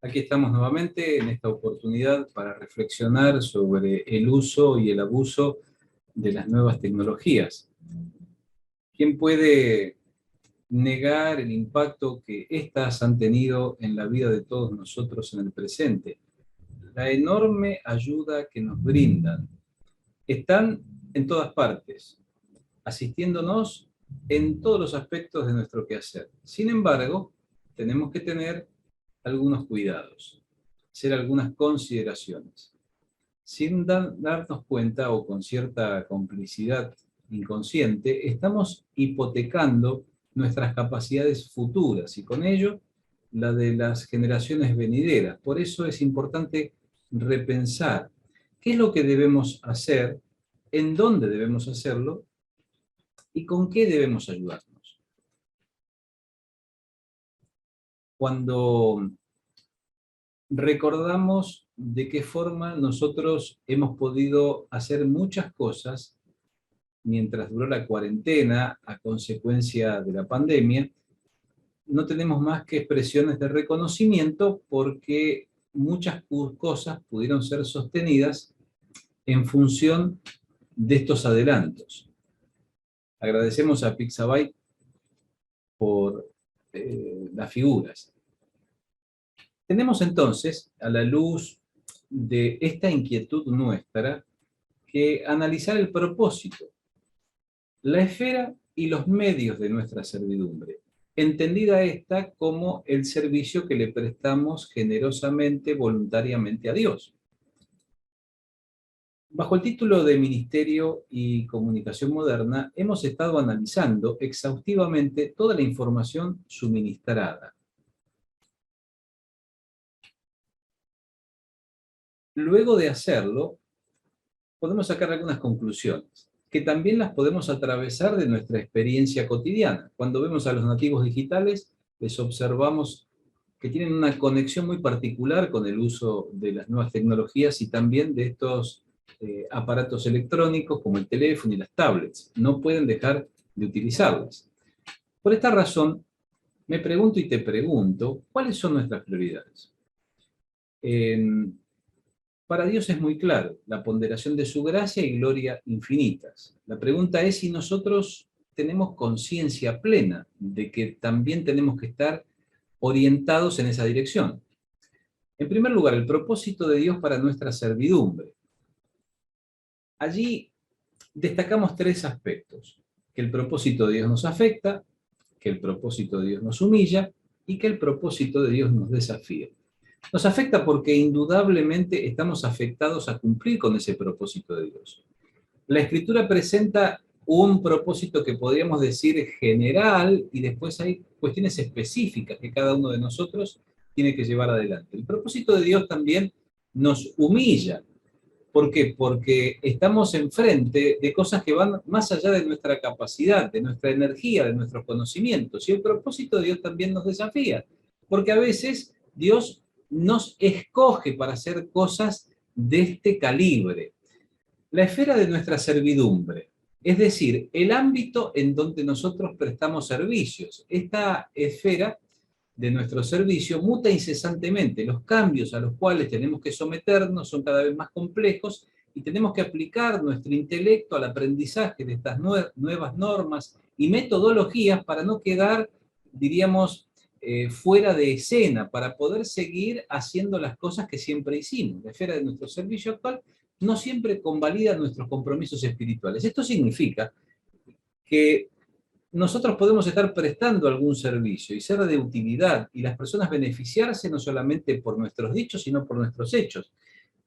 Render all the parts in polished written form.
Aquí estamos nuevamente en esta oportunidad para reflexionar sobre el uso y el abuso de las nuevas tecnologías. ¿Quién puede negar el impacto que éstas han tenido en la vida de todos nosotros en el presente? La enorme ayuda que nos brindan. Están en todas partes, asistiéndonos en todos los aspectos de nuestro quehacer. Sin embargo, tenemos que tener algunos cuidados, hacer algunas consideraciones. Sin darnos cuenta o con cierta complicidad inconsciente, estamos hipotecando nuestras capacidades futuras y con ello la de las generaciones venideras. Por eso es importante repensar qué es lo que debemos hacer, en dónde debemos hacerlo y con qué debemos ayudarnos. Cuando recordamos de qué forma nosotros hemos podido hacer muchas cosas mientras duró la cuarentena a consecuencia de la pandemia, no tenemos más que expresiones de reconocimiento porque muchas cosas pudieron ser sostenidas en función de estos adelantos. Agradecemos a Pixabay por las figuras. Tenemos entonces, a la luz de esta inquietud nuestra, que analizar el propósito, la esfera y los medios de nuestra servidumbre, entendida esta como el servicio que le prestamos generosamente, voluntariamente a Dios. Bajo el título de Ministerio y Comunicación Moderna, hemos estado analizando exhaustivamente toda la información suministrada. Luego de hacerlo, podemos sacar algunas conclusiones, que también las podemos atravesar de nuestra experiencia cotidiana. Cuando vemos a los nativos digitales, les observamos que tienen una conexión muy particular con el uso de las nuevas tecnologías y también de estos aparatos electrónicos como el teléfono y las tablets. No pueden dejar de utilizarlas. Por esta razón, me pregunto y te pregunto, ¿cuáles son nuestras prioridades? Para Dios es muy claro, la ponderación de su gracia y gloria infinitas. La pregunta es si nosotros tenemos conciencia plena de que también tenemos que estar orientados en esa dirección. En primer lugar, el propósito de Dios para nuestra servidumbre. Allí destacamos tres aspectos: que el propósito de Dios nos afecta, que el propósito de Dios nos humilla y que el propósito de Dios nos desafía. Nos afecta porque indudablemente estamos afectados a cumplir con ese propósito de Dios. La Escritura presenta un propósito que podríamos decir general y después hay cuestiones específicas que cada uno de nosotros tiene que llevar adelante. El propósito de Dios también nos humilla. ¿Por qué? Porque estamos enfrente de cosas que van más allá de nuestra capacidad, de nuestra energía, de nuestros conocimientos. Y el propósito de Dios también nos desafía, porque a veces Dios nos escoge para hacer cosas de este calibre. La esfera de nuestra servidumbre, es decir, el ámbito en donde nosotros prestamos servicios. Esta esfera de nuestro servicio muta incesantemente. Los cambios a los cuales tenemos que someternos son cada vez más complejos y tenemos que aplicar nuestro intelecto al aprendizaje de estas nuevas normas y metodologías para no quedar, diríamos, fuera de escena, para poder seguir haciendo las cosas que siempre hicimos. La esfera de nuestro servicio actual no siempre convalida nuestros compromisos espirituales. Esto significa que nosotros podemos estar prestando algún servicio y ser de utilidad y las personas beneficiarse no solamente por nuestros dichos, sino por nuestros hechos.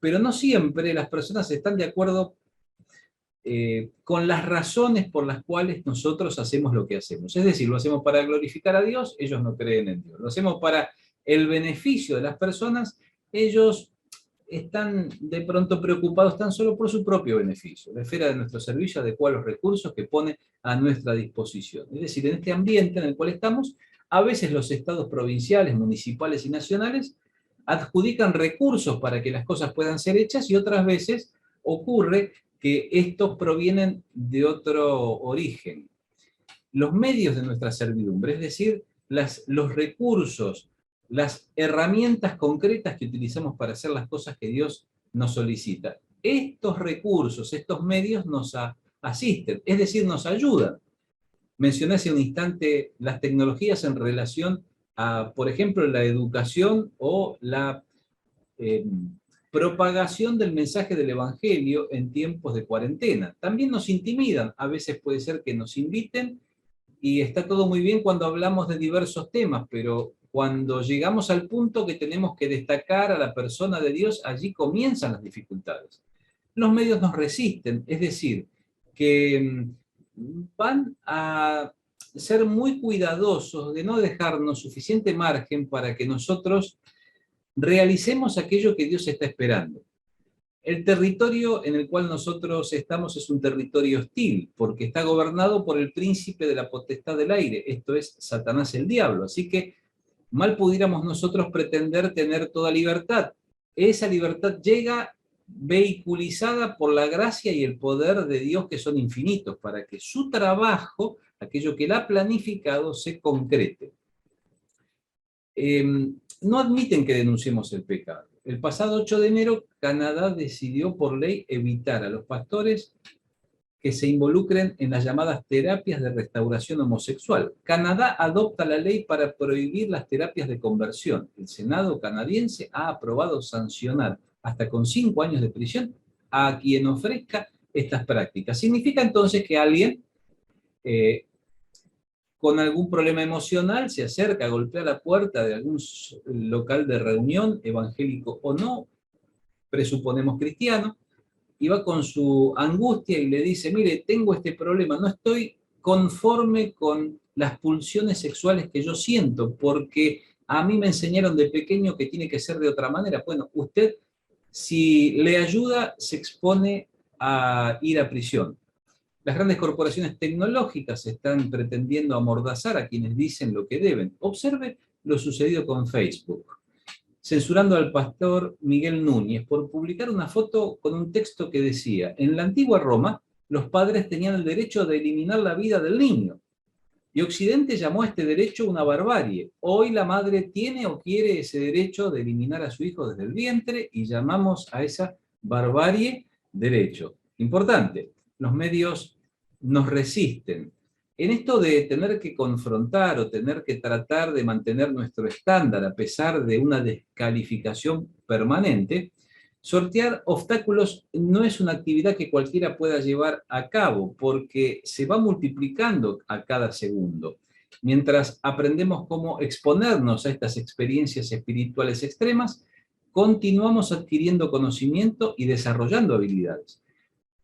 Pero no siempre las personas están de acuerdo con las razones por las cuales nosotros hacemos lo que hacemos. Es decir, lo hacemos para glorificar a Dios, ellos no creen en Dios. Lo hacemos para el beneficio de las personas, ellos están de pronto preocupados tan solo por su propio beneficio. La esfera de nuestro servicio adecua los recursos que pone a nuestra disposición. Es decir, en este ambiente en el cual estamos, a veces los estados provinciales, municipales y nacionales adjudican recursos para que las cosas puedan ser hechas y otras veces ocurre que estos provienen de otro origen. Los medios de nuestra servidumbre, es decir, los recursos, las herramientas concretas que utilizamos para hacer las cosas que Dios nos solicita. Estos recursos, estos medios nos asisten, es decir, nos ayudan. Mencioné hace un instante las tecnologías en relación a, por ejemplo, la educación o la propagación del mensaje del Evangelio en tiempos de cuarentena. También nos intimidan, a veces puede ser que nos inviten, y está todo muy bien cuando hablamos de diversos temas, pero cuando llegamos al punto que tenemos que destacar a la persona de Dios, allí comienzan las dificultades. Los medios nos resisten, es decir, que van a ser muy cuidadosos de no dejarnos suficiente margen para que nosotros realicemos aquello que Dios está esperando. El territorio en el cual nosotros estamos es un territorio hostil, porque está gobernado por el príncipe de la potestad del aire, esto es Satanás el diablo. Así que mal pudiéramos nosotros pretender tener toda libertad. Esa libertad llega vehiculizada por la gracia y el poder de Dios, que son infinitos, para que su trabajo, aquello que él ha planificado, se concrete. No admiten que denunciemos el pecado. El pasado 8 de enero, Canadá decidió por ley evitar a los pastores que se involucren en las llamadas terapias de restauración homosexual. Canadá adopta la ley para prohibir las terapias de conversión. El Senado canadiense ha aprobado sancionar hasta con 5 años de prisión a quien ofrezca estas prácticas. Significa entonces que alguien con algún problema emocional se acerca, golpea la puerta de algún local de reunión, evangélico o no, presuponemos cristiano, y va con su angustia y le dice, mire, tengo este problema, no estoy conforme con las pulsiones sexuales que yo siento, porque a mí me enseñaron de pequeño que tiene que ser de otra manera. Bueno, usted, si le ayuda, se expone a ir a prisión. Las grandes corporaciones tecnológicas están pretendiendo amordazar a quienes dicen lo que deben. Observe lo sucedido con Facebook, censurando al pastor Miguel Núñez por publicar una foto con un texto que decía: en la antigua Roma, los padres tenían el derecho de eliminar la vida del niño, y Occidente llamó a este derecho una barbarie. Hoy la madre tiene o quiere ese derecho de eliminar a su hijo desde el vientre, y llamamos a esa barbarie derecho. Importante, los medios nos resisten. En esto de tener que confrontar o tener que tratar de mantener nuestro estándar a pesar de una descalificación permanente, sortear obstáculos no es una actividad que cualquiera pueda llevar a cabo, porque se va multiplicando a cada segundo. Mientras aprendemos cómo exponernos a estas experiencias espirituales extremas, continuamos adquiriendo conocimiento y desarrollando habilidades.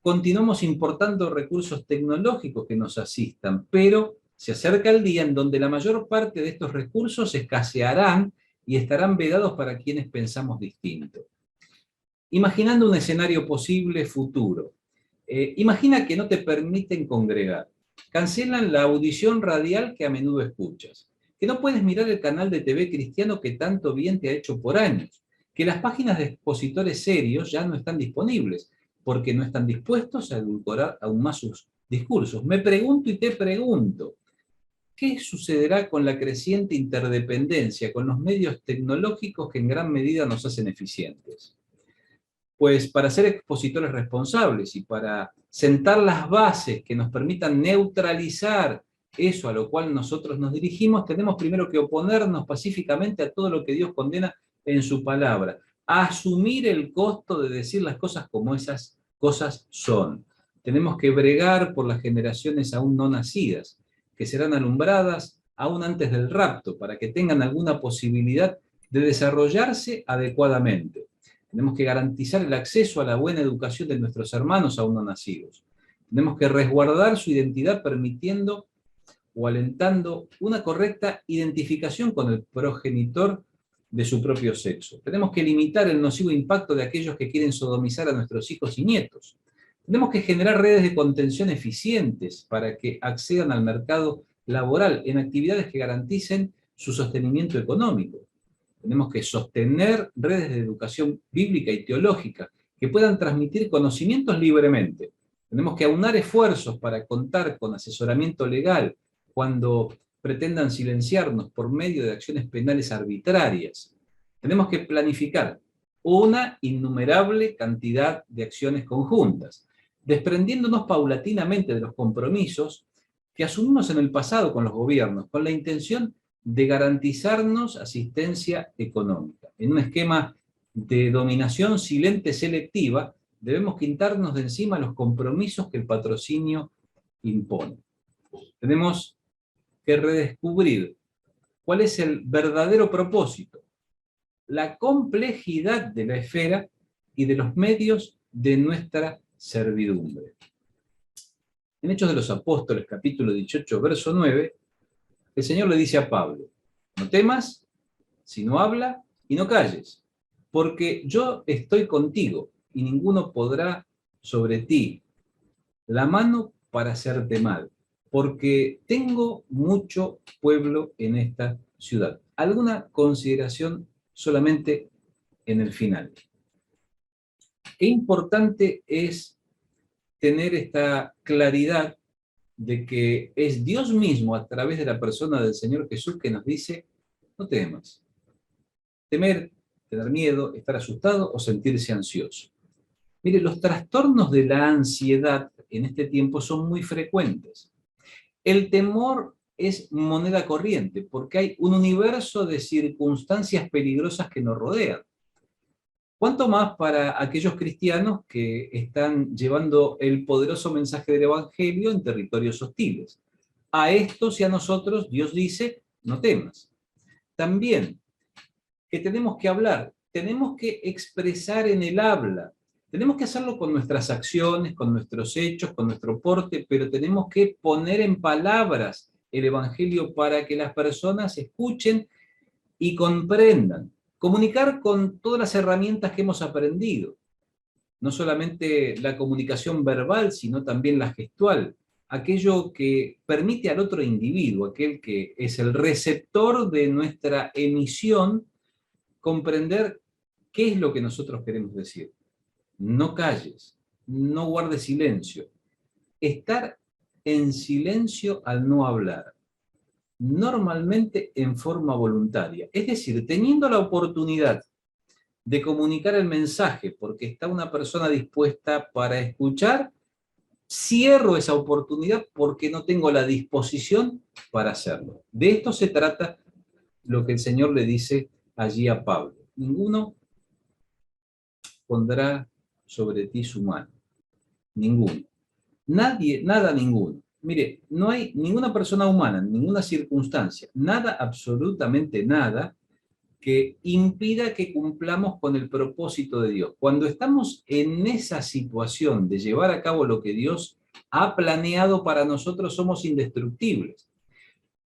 Continuamos importando recursos tecnológicos que nos asistan, pero se acerca el día en donde la mayor parte de estos recursos escasearán y estarán vedados para quienes pensamos distinto. Imaginando un escenario posible futuro, imagina que no te permiten congregar, cancelan la audición radial que a menudo escuchas, que no puedes mirar el canal de TV cristiano que tanto bien te ha hecho por años, que las páginas de expositores serios ya no están disponibles, porque no están dispuestos a edulcorar aún más sus discursos. Me pregunto y te pregunto, ¿qué sucederá con la creciente interdependencia con los medios tecnológicos que en gran medida nos hacen eficientes? Pues para ser expositores responsables y para sentar las bases que nos permitan neutralizar eso a lo cual nosotros nos dirigimos, tenemos primero que oponernos pacíficamente a todo lo que Dios condena en su palabra, a asumir el costo de decir las cosas como esas cosas son. Tenemos que bregar por las generaciones aún no nacidas, que serán alumbradas aún antes del rapto, para que tengan alguna posibilidad de desarrollarse adecuadamente. Tenemos que garantizar el acceso a la buena educación de nuestros hermanos aún no nacidos. Tenemos que resguardar su identidad permitiendo o alentando una correcta identificación con el progenitor de su propio sexo. Tenemos que limitar el nocivo impacto de aquellos que quieren sodomizar a nuestros hijos y nietos. Tenemos que generar redes de contención eficientes para que accedan al mercado laboral en actividades que garanticen su sostenimiento económico. Tenemos que sostener redes de educación bíblica y teológica que puedan transmitir conocimientos libremente. Tenemos que aunar esfuerzos para contar con asesoramiento legal cuando pretendan silenciarnos por medio de acciones penales arbitrarias. Tenemos que planificar una innumerable cantidad de acciones conjuntas, desprendiéndonos paulatinamente de los compromisos que asumimos en el pasado con los gobiernos, con la intención de garantizarnos asistencia económica. En un esquema de dominación silente selectiva, debemos quitarnos de encima los compromisos que el patrocinio impone. Tenemos que redescubrir cuál es el verdadero propósito, la complejidad de la esfera y de los medios de nuestra servidumbre. En Hechos de los Apóstoles, capítulo 18, verso 9, el Señor le dice a Pablo: no temas, sino habla y no calles, porque yo estoy contigo y ninguno podrá sobre ti la mano para hacerte mal, porque tengo mucho pueblo en esta ciudad. Alguna consideración solamente en el final. Qué importante es tener esta claridad de que es Dios mismo, a través de la persona del Señor Jesús, que nos dice: no temas. Temer, tener miedo, estar asustado o sentirse ansioso. Mire, los trastornos de la ansiedad en este tiempo son muy frecuentes. El temor es moneda corriente porque hay un universo de circunstancias peligrosas que nos rodean. ¿Cuánto más para aquellos cristianos que están llevando el poderoso mensaje del Evangelio en territorios hostiles? A estos y a nosotros Dios dice: no temas. También que tenemos que hablar, tenemos que expresar en el habla, tenemos que hacerlo con nuestras acciones, con nuestros hechos, con nuestro porte, pero tenemos que poner en palabras el Evangelio para que las personas escuchen y comprendan. Comunicar con todas las herramientas que hemos aprendido, no solamente la comunicación verbal, sino también la gestual, aquello que permite al otro individuo, aquel que es el receptor de nuestra emisión, comprender qué es lo que nosotros queremos decir. No calles, no guardes silencio. Estar en silencio al no hablar, normalmente en forma voluntaria. Es decir, teniendo la oportunidad de comunicar el mensaje porque está una persona dispuesta para escuchar, cierro esa oportunidad porque no tengo la disposición para hacerlo. De esto se trata lo que el Señor le dice allí a Pablo: ninguno pondrá sobre ti su mano. Ninguno. Nadie, nada, ninguno. Mire, no hay ninguna persona humana, ninguna circunstancia, nada, absolutamente nada, que impida que cumplamos con el propósito de Dios. Cuando estamos en esa situación de llevar a cabo lo que Dios ha planeado para nosotros, somos indestructibles.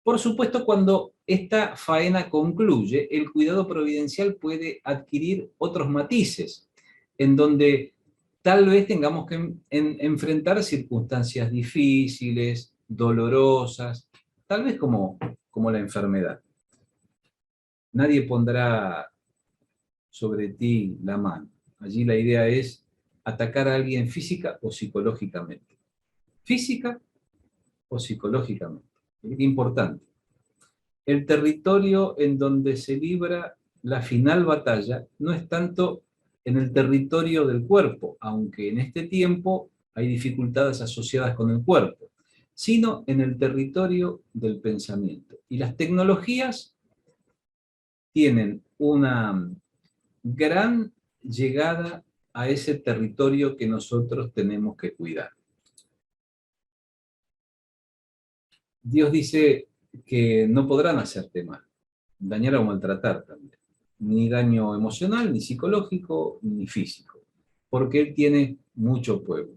Por supuesto, cuando esta faena concluye, el cuidado providencial puede adquirir otros matices, en donde tal vez tengamos que enfrentar circunstancias difíciles, dolorosas, tal vez como la enfermedad. Nadie pondrá sobre ti la mano. Allí la idea es atacar a alguien física o psicológicamente. Física o psicológicamente. Es importante. El territorio en donde se libra la final batalla no es tanto en el territorio del cuerpo, aunque en este tiempo hay dificultades asociadas con el cuerpo, sino en el territorio del pensamiento. Y las tecnologías tienen una gran llegada a ese territorio que nosotros tenemos que cuidar. Dios dice que no podrán hacerte mal, dañar o maltratar también, ni daño emocional, ni psicológico, ni físico, porque Él tiene mucho pueblo.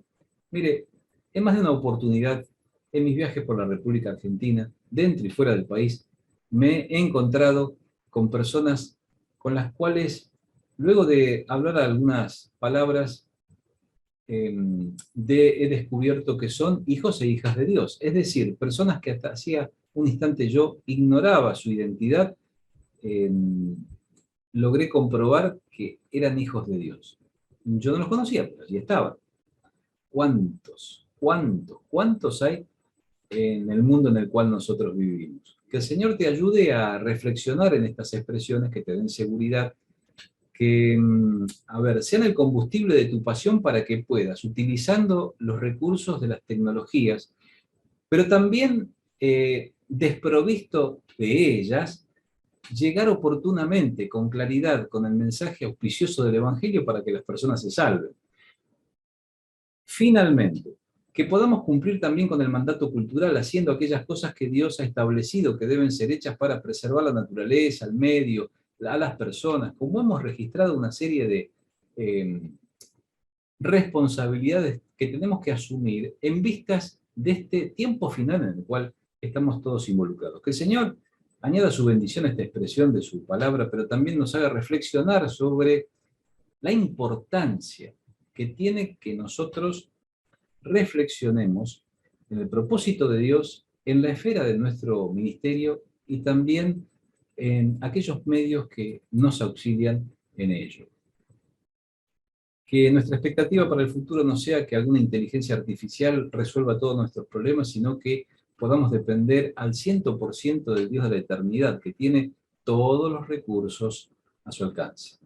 Mire, en más de una oportunidad, en mis viajes por la República Argentina, dentro y fuera del país, me he encontrado con personas con las cuales, luego de hablar algunas palabras, he descubierto que son hijos e hijas de Dios. Es decir, personas que hasta hacía un instante yo ignoraba su identidad, logré comprobar que eran hijos de Dios. Yo no los conocía, pero allí estaban. ¿Cuántos hay en el mundo en el cual nosotros vivimos? Que el Señor te ayude a reflexionar en estas expresiones que te den seguridad, que, a ver, sean el combustible de tu pasión para que puedas, utilizando los recursos de las tecnologías, pero también desprovisto de ellas, llegar oportunamente, con claridad, con el mensaje auspicioso del Evangelio para que las personas se salven. Finalmente, que podamos cumplir también con el mandato cultural, haciendo aquellas cosas que Dios ha establecido que deben ser hechas para preservar la naturaleza, el medio, a las personas, como hemos registrado una serie de responsabilidades que tenemos que asumir en vistas de este tiempo final en el cual estamos todos involucrados. Que el Señor añada su bendición a esta expresión de su palabra, pero también nos haga reflexionar sobre la importancia que tiene que nosotros reflexionemos en el propósito de Dios, en la esfera de nuestro ministerio y también en aquellos medios que nos auxilian en ello. Que nuestra expectativa para el futuro no sea que alguna inteligencia artificial resuelva todos nuestros problemas, sino que podamos depender al 100% del Dios de la eternidad, que tiene todos los recursos a su alcance.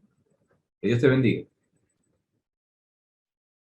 Que Dios te bendiga.